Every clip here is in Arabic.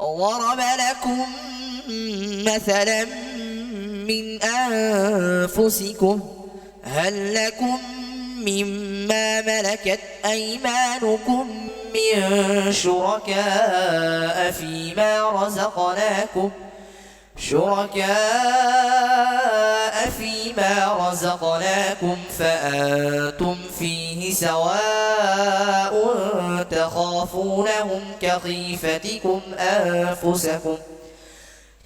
ضرب لكم مثلا من أنفسكم هل لكم مما ملكت أيمانكم من شركاء فيما رزقناكم فأنتم فيه سواء تخافونهم كخيفتكم أنفسكم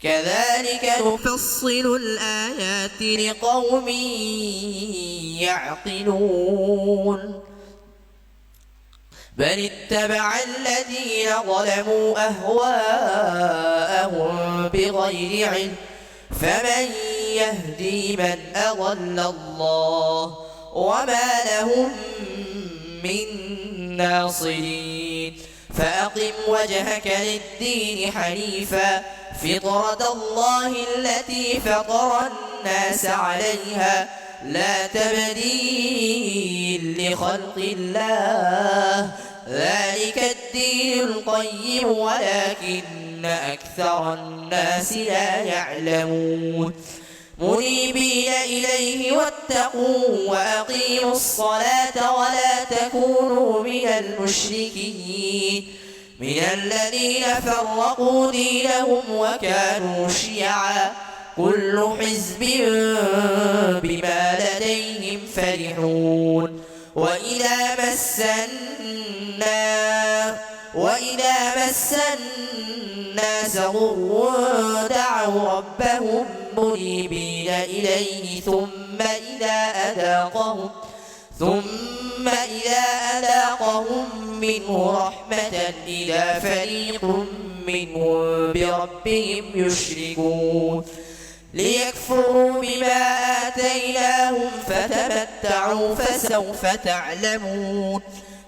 كذلك نفصل الآيات لقوم يعقلون بل اتبع الذين ظلموا أهواءهم بغير علم فمن يهدي من أضل الله وما لهم من ناصرين فأقم وجهك للدين حنيفا فطرة الله التي فطر الناس عليها لا تبديل لخلق الله ذلك الدين القيم ولكن أكثر الناس لا يعلمون منيبين إليه واتقوا وأقيموا الصلاة ولا تكونوا من المشركين من الذين فرقوا دينهم وكانوا شيعا كل حزب بما لديهم فرحون وإذا مس الناس ضر دعوا ربهم منيبين إليه ثم إذا أذاقهم منه رحمة إذا فريق منهم بربهم يشركون ليكفروا بما آتيناهم فتمتعوا فسوف تعلمون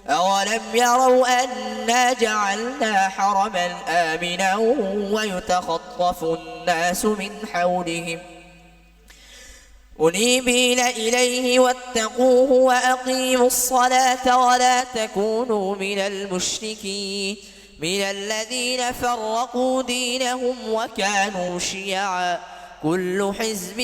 أولم يروا أنا جعلنا حرما آمنا ويتخطف الناس من حولهم منيبين إليه واتقوه وأقيموا الصلاة ولا تكونوا من المشركين من الذين فرقوا دينهم وكانوا شيعا كل حزب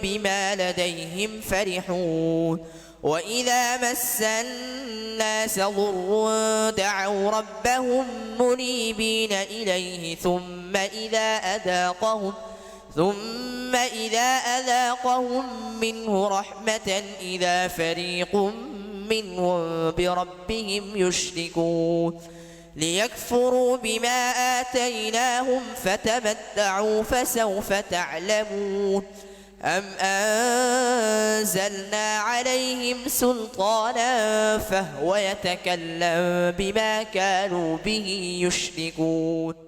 بما لديهم فرحون وإذا مس الناس ضر دعوا ربهم منيبين إليه ثم إذا أذاقهم منه رحمة إذا فريق منهم بربهم يشركون ليكفروا بما آتيناهم فتمتعوا فسوف تعلمون أم أنزلنا عليهم سلطانا فهو يتكلم بما كانوا به يشركون